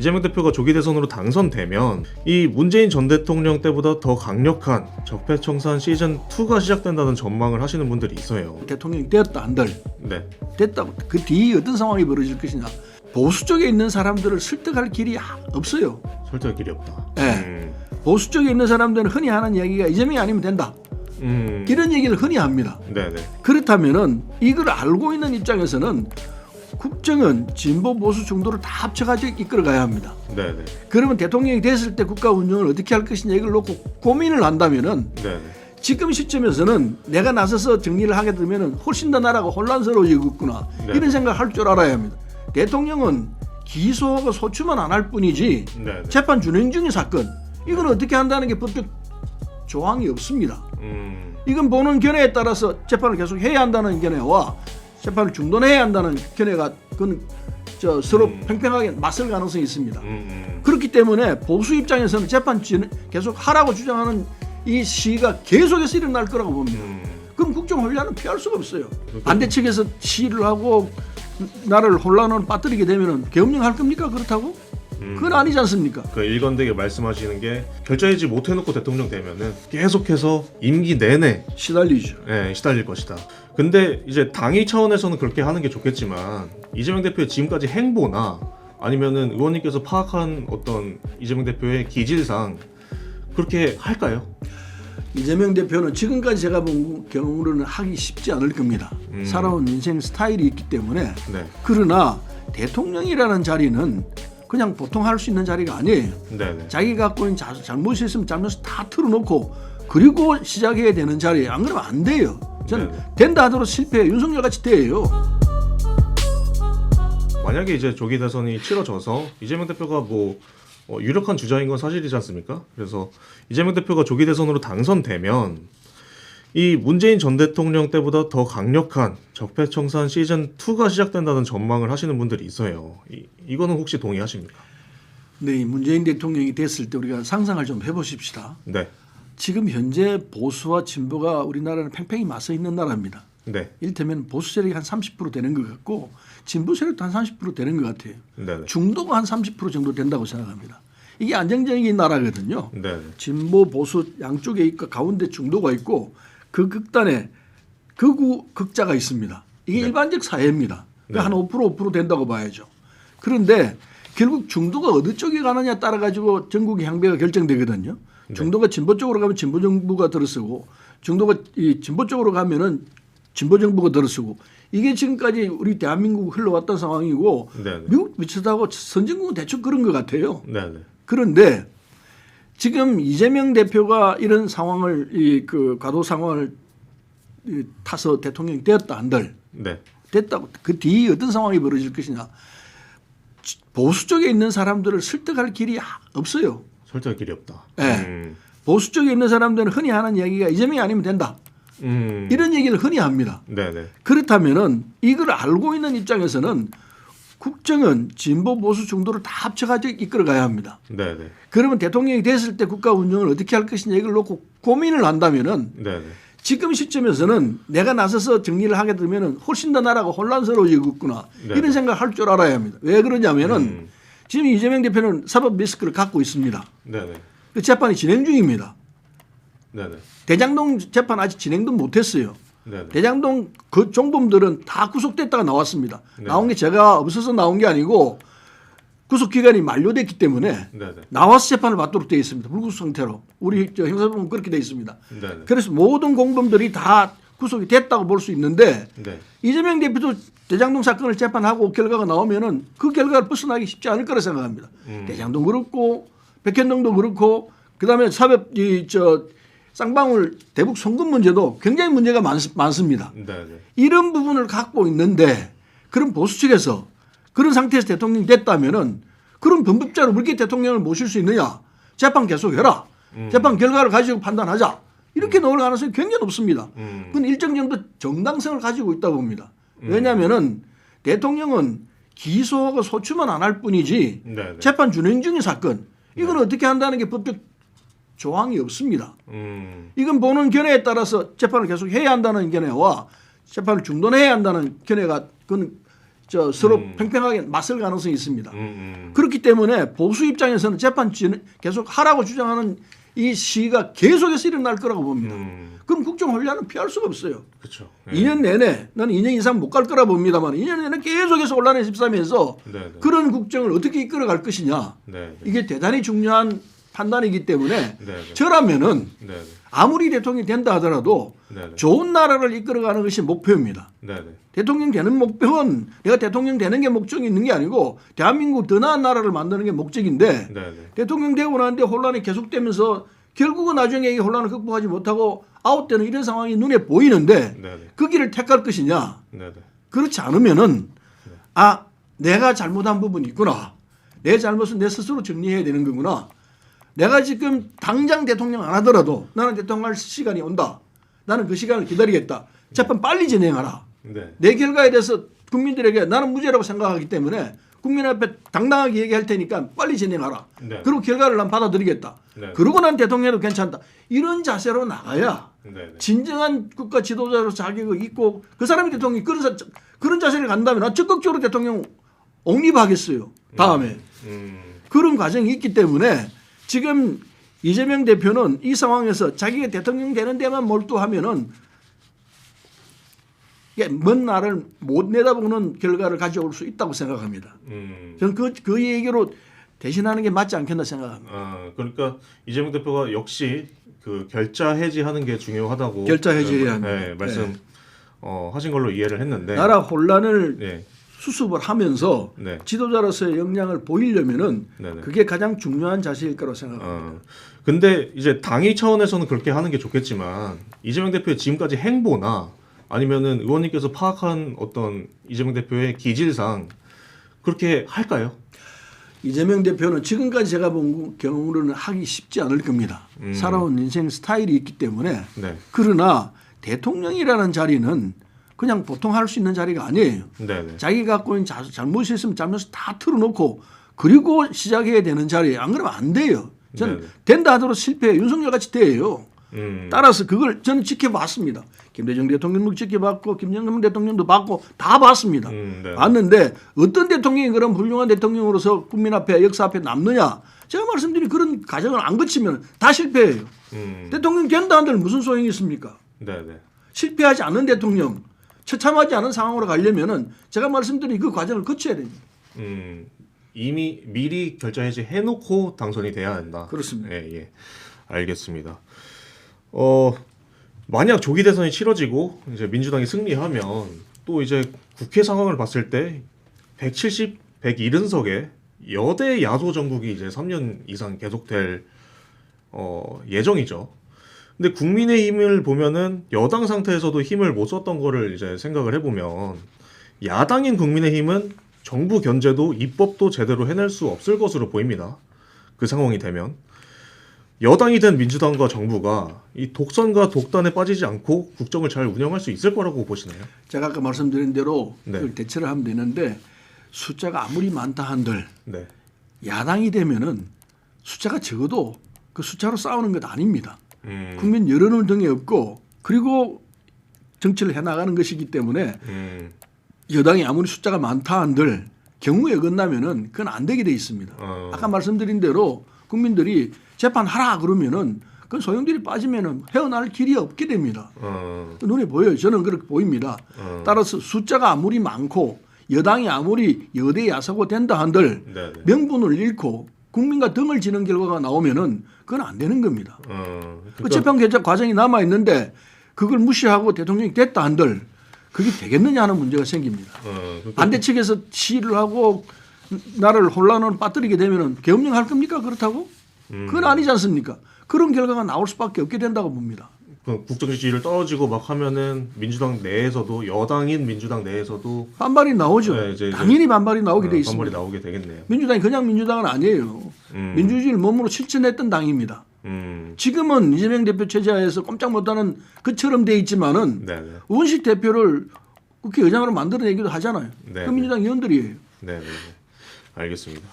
이재명 대표가 조기 대선으로 당선되면 이 문재인 전 대통령 때보다 더 강력한 적폐청산 시즌2가 시작된다는 전망을 하시는 분들이 있어요. 대통령이 되었다 한들 네. 됐다 그 뒤에 어떤 상황이 벌어질 것이냐. 보수 쪽에 있는 사람들을 설득할 길이 없어요. 설득할 길이 없다. 네. 보수 쪽에 있는 사람들은 흔히 하는 이야기가 이재명이 아니면 된다. 이런 얘기를 흔히 합니다. 네네. 그렇다면은 이걸 알고 있는 입장에서는 국정은 진보 보수 정도를 다 합쳐가지고 이끌어가야 합니다. 네네. 그러면 대통령이 됐을 때 국가 운영을 어떻게 할 것이냐 이걸 놓고 고민을 한다면은 네네. 지금 시점에서는 내가 나서서 정리를 하게 되면은 훨씬 더 나라가 혼란스러워지겠구나 네. 이런 생각을 할 줄 알아야 합니다. 대통령은 기소하고 소추만 안 할 뿐이지 네네. 재판 준행 중인 사건 이건 어떻게 한다는 게 법적 조항이 없습니다. 이건 보는 견해에 따라서 재판을 계속 해야 한다는 견해와 재판을 중단해야 한다는 견해가 그건 서로 팽팽하게 맞설 가능성이 있습니다. 그렇기 때문에 보수 입장에서는 재판 계속 하라고 주장하는 이 시위가 계속해서 일어날 거라고 봅니다. 그럼 국정 혼란은 피할 수가 없어요. 반대 측에서 시위를 하고 나라를 혼란으로 빠뜨리게 되면 계엄령할 겁니까? 그렇다고? 그건 아니지 않습니까? 그 일관되게 말씀하시는 게 결정하지 못해놓고 대통령 되면은 계속해서 임기 내내 시달리죠. 시달릴 것이다. 근데 이제 당의 차원에서는 그렇게 하는 게 좋겠지만 이재명 대표의 지금까지 행보나 아니면은 의원님께서 파악한 어떤 이재명 대표의 기질상 그렇게 할까요? 이재명 대표는 지금까지 제가 본 경우로는 하기 쉽지 않을 겁니다. 살아온 인생 스타일이 있기 때문에. 네. 그러나 대통령이라는 자리는 그냥 보통 할 수 있는 자리가 아니에요. 네네. 자기가 갖고 있는 잘못이 있으면 잘못을 다 틀어놓고 그리고 시작해야 되는 자리에 안 그러면 안 돼요. 저는 네네. 된다 하더라도 실패해요. 윤석열 같이 돼요. 만약에 이제 조기 대선이 치러져서 이재명 대표가 뭐 유력한 주자인 건 사실이지 않습니까? 그래서 이재명 대표가 조기 대선으로 당선되면 이 문재인 전 대통령 때보다 더 강력한 적폐청산 시즌2가 시작된다는 전망을 하시는 분들이 있어요. 이거는 혹시 동의하십니까? 네, 이 문재인 대통령이 됐을 때 우리가 상상을 좀 해보십시다. 네. 지금 현재 보수와 진보가 우리나라는 팽팽히 맞서 있는 나라입니다. 네. 이를테면 보수 세력이 한 30% 되는 것 같고 진보 세력도 한 30% 되는 것 같아요. 네네. 중도가 한 30% 정도 된다고 생각합니다. 이게 안정적인 나라거든요. 네네. 진보 보수 양쪽에 있고 가운데 중도가 있고 그 극단에 극자가 있습니다. 이게 네. 일반적 사회입니다. 네. 한 5% 된다고 봐야죠. 그런데 결국 중도가 어느 쪽에 가느냐 따라 가지고 전국의 향배가 결정되거든요. 네. 중도가 진보 쪽으로 가면 진보 정부가 들어서고 중도가 이 진보 쪽으로 가면은 진보 정부가 들어서고 이게 지금까지 우리 대한민국 흘러왔던 상황이고 네네. 미국 비슷하고 선진국은 대충 그런 것 같아요. 네네. 그런데 지금 이재명 대표가 이런 상황을 그 과도 상황을 타서 대통령이 되었다 한들 네. 됐다고 그 뒤에 어떤 상황이 벌어질 것이냐. 보수 쪽에 있는 사람들을 설득할 길이 없어요. 설득할 길이 없다. 네. 보수 쪽에 있는 사람들은 흔히 하는 이야기가 이재명이 아니면 된다. 이런 얘기를 흔히 합니다. 네네. 그렇다면은 이걸 알고 있는 입장에서는 국정은 진보 보수 정도를 다 합쳐가지고 이끌어가야 합니다. 네네. 그러면 대통령이 됐을 때 국가 운영을 어떻게 할 것이냐 이걸 놓고 고민을 한다면은 네네. 지금 시점에서는 내가 나서서 정리를 하게 되면은 훨씬 더 나라가 혼란스러워지겠구나 네. 이런 생각을 할 줄 알아야 합니다. 왜 그러냐면은 지금 이재명 대표는 사법 리스크를 갖고 있습니다. 네네. 그 재판이 진행 중입니다. 네네. 대장동 재판 아직 진행도 못했어요. 네네. 대장동 그 종범들은 다 구속됐다가 나왔습니다. 네. 나온 게 제가 없어서 나온 게 아니고 구속 기간이 만료됐기 때문에 네네. 나와서 재판을 받도록 되어 있습니다. 불구속 상태로 우리 형사법은 그렇게 되어 있습니다. 네네. 그래서 모든 공범들이 다 구속이 됐다고 볼 수 있는데 네. 이재명 대표도 대장동 사건을 재판하고 결과가 나오면은 그 결과를 벗어나기 쉽지 않을 거라 생각합니다. 대장동 그렇고 백현동도 그렇고 그다음에 사법 쌍방울 대북 송금 문제도 굉장히 문제가 많습니다. 네네. 이런 부분을 갖고 있는데 그런 보수 측에서 그런 상태에서 대통령이 됐다면은 그런 범법자로 그렇게 대통령을 모실 수 있느냐? 재판 계속해라. 재판 결과를 가지고 판단하자. 이렇게 나올 가능성이 굉장히 높습니다. 그건 일정 정도 정당성을 가지고 있다고 봅니다. 왜냐하면은 대통령은 기소하고 소추만 안 할 뿐이지 네네. 재판 준행 중인 사건 이건 어떻게 한다는 게 법적 조항이 없습니다. 이건 보는 견해에 따라서 재판을 계속 해야 한다는 견해와 재판을 중단해야 한다는 견해가 그건 서로 팽팽하게 맞설 가능성이 있습니다. 음. 그렇기 때문에 보수 입장에서는 재판 계속 하라고 주장하는 이 시위가 계속해서 일어날 거라고 봅니다. 그럼 국정혼란은 피할 수가 없어요. 그렇죠. 2년 내내 나는 2년 이상 못 갈 거라 봅니다만 2년 내내 계속해서 혼란에 휩싸면서 네네. 그런 국정을 어떻게 이끌어갈 것이냐. 네네. 이게 대단히 중요한 판단이기 때문에 네네. 저라면은 네네. 아무리 대통령이 된다 하더라도 네네. 좋은 나라를 이끌어가는 것이 목표입니다. 네네. 대통령 되는 목표는 내가 대통령 되는 게 목적이 있는 게 아니고 대한민국 더 나은 나라를 만드는 게 목적인데 네네. 대통령 되고 나는데 혼란이 계속되면서 결국은 나중에 이 혼란을 극복하지 못하고 아웃되는 이런 상황이 눈에 보이는데 네네. 그 길을 택할 것이냐. 네네. 그렇지 않으면은 아 내가 잘못한 부분이 있구나. 내 잘못은 내 스스로 정리해야 되는 거구나. 내가 지금 당장 대통령 안 하더라도 나는 대통령 할 시간이 온다. 나는 그 시간을 기다리겠다. 재판 빨리 진행하라. 네. 내 결과에 대해서 국민들에게 나는 무죄라고 생각하기 때문에 국민 앞에 당당하게 얘기할 테니까 빨리 진행하라. 네. 그리고 결과를 난 받아들이겠다. 네. 그러고 난 대통령도 괜찮다. 이런 자세로 나가야 네네. 진정한 국가 지도자로 자격이 있고 그 사람이 대통령이 그런 자세를 간다면 나 적극적으로 대통령 옹립하겠어요. 다음에. 그런 과정이 있기 때문에 지금 이재명 대표는 이 상황에서 자기가 대통령 되는 데만 몰두하면은 먼 날을 못 내다보는 결과를 가져올 수 있다고 생각합니다. 저는 그 얘기로 대신하는 게 맞지 않겠나 생각합니다. 아, 그러니까 이재명 대표가 역시 그 결자 해지하는 게 중요하다고 결자 해지해야 네, 합니다. 말씀 하신 걸로 이해를 했는데 나라 혼란을 네. 수습을 하면서 네. 지도자로서의 역량을 보이려면은 네네. 그게 가장 중요한 자세일 거라고 생각합니다. 근데 이제 당위 차원에서는 그렇게 하는 게 좋겠지만 이재명 대표의 지금까지 행보나 아니면은 의원님께서 파악한 어떤 이재명 대표의 기질상 그렇게 할까요? 이재명 대표는 지금까지 제가 본 경우로는 하기 쉽지 않을 겁니다. 살아온 인생 스타일이 있기 때문에. 네. 그러나 대통령이라는 자리는 그냥 보통 할 수 있는 자리가 아니에요. 네네. 자기가 갖고 있는 잘못이 있으면 잘못을 다 털어놓고 그리고 시작해야 되는 자리에 안 그러면 안 돼요. 저는 네네. 된다 하더라도 실패해요. 윤석열 같이 돼요. 따라서 그걸 저는 지켜봤습니다. 김대중 대통령도 지켜봤고 김정은 대통령도 봤고 다 봤습니다. 네. 봤는데 어떤 대통령이 그런 훌륭한 대통령으로서 국민 앞에 역사 앞에 남느냐. 제가 말씀드린 그런 과정을 안 거치면 다 실패해요. 대통령 된다 한들 무슨 소용이 있습니까? 네네. 실패하지 않은 대통령, 처참하지 않은 상황으로 가려면은 제가 말씀드린 그 과정을 거쳐야 됩니다. 이미 미리 결자 해지 해놓고 당선이 돼야 한다. 그렇습니다. 예, 예. 알겠습니다. 만약 조기 대선이 치러지고 이제 민주당이 승리하면 또 이제 국회 상황을 봤을 때 170, 170석의 여대 야소 정국이 이제 3년 이상 계속될 예정이죠. 근데 국민의힘을 보면은 여당 상태에서도 힘을 못 썼던 거를 이제 생각을 해보면 야당인 국민의힘은 정부 견제도 입법도 제대로 해낼 수 없을 것으로 보입니다. 그 상황이 되면 여당이 된 민주당과 정부가 이 독선과 독단에 빠지지 않고 국정을 잘 운영할 수 있을 거라고 보시나요? 제가 아까 말씀드린 대로 네. 그걸 대처를 하면 되는데 숫자가 아무리 많다 한들 네. 야당이 되면은 숫자가 적어도 그 숫자로 싸우는 것 아닙니다. 국민 여론을 등에 업고 그리고 정치를 해나가는 것이기 때문에 여당이 아무리 숫자가 많다 한들 경우에 어긋나면은 그건 안 되게 돼 있습니다. 아까 말씀드린 대로 국민들이 재판하라 그러면은 그 소용돌이 빠지면은 헤어날 길이 없게 됩니다. 눈에 보여요. 저는 그렇게 보입니다. 따라서 숫자가 아무리 많고 여당이 아무리 여대 야사고 된다 한들 네네. 명분을 잃고 국민과 등을 지는 결과가 나오면은 그건 안 되는 겁니다. 그 재판 개정 과정이 남아 있는데 그걸 무시하고 대통령이 됐다 한들 그게 되겠느냐 하는 문제가 생깁니다. 반대 측에서 시위를 하고 나라를 혼란으로 빠뜨리게 되면은 계엄령 겁니까? 그렇다고? 그건 아니지 않습니까? 그런 결과가 나올 수밖에 없게 된다고 봅니다. 그 국정 지지율 떨어지고 막 하면은 민주당 내에서도 여당인 민주당 내에서도 반발이 나오죠. 네, 이제 당연히 반발이 나오게 돼 있습니다. 반발이 나오게 되겠네요. 민주당이 그냥 민주당은 아니에요. 민주주의를 몸으로 실천했던 당입니다. 지금은 이재명 대표 체제하에서 꼼짝 못하는 것처럼 돼 있지만은 네네. 원식 대표를 국회의장으로 만들어내기도 하잖아요. 네. 그 민주당 의원들이에요. 네, 알겠습니다.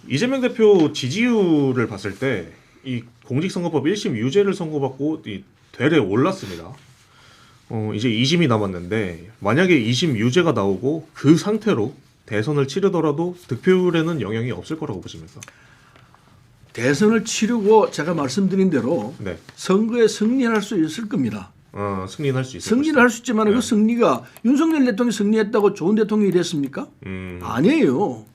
이재명 대표 지지율을 봤을 때 이 공직선거법 1심 유죄를 선고받고 이 되레 올랐습니다. 이제 2심이 남았는데 만약에 2심 유죄가 나오고 그 상태로 대선을 치르더라도 득표율에는 영향이 없을 거라고 보십니까? 대선을 치르고 제가 말씀드린 대로 네. 선거에 승리할 수 있을 겁니다. 승리할 수 있을 승리를 것이다. 할 수 있지만 네. 그 승리가 윤석열 대통령이 승리했다고 좋은 대통령이 됐습니까? 아니에요.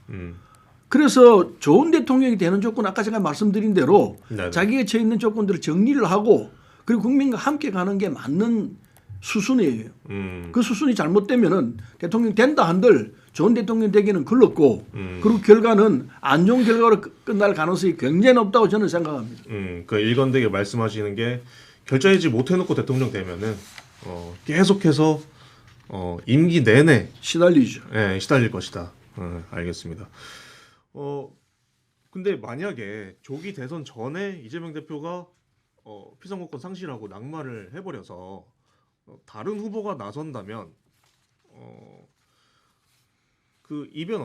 그래서 좋은 대통령이 되는 조건 아까 제가 말씀드린 대로 네네. 자기가 처해 있는 조건들을 정리를 하고 그리고 국민과 함께 가는 게 맞는 수순이에요. 그 수순이 잘못되면은 대통령 된다 한들 좋은 대통령 되기는 글렀고 그리고 결과는 안 좋은 결과로 끝날 가능성이 굉장히 높다고 저는 생각합니다. 그 일관되게 말씀하시는 게 결정하지 못해놓고 대통령 되면은 계속해서 임기 내내 시달리죠. 시달릴 것이다. 알겠습니다. 근데 만약에 조기 대선 전에 이재명 대표가 피선거권 상실하고 낙마를 해버려서 다른 후보가 나선다면 그 이변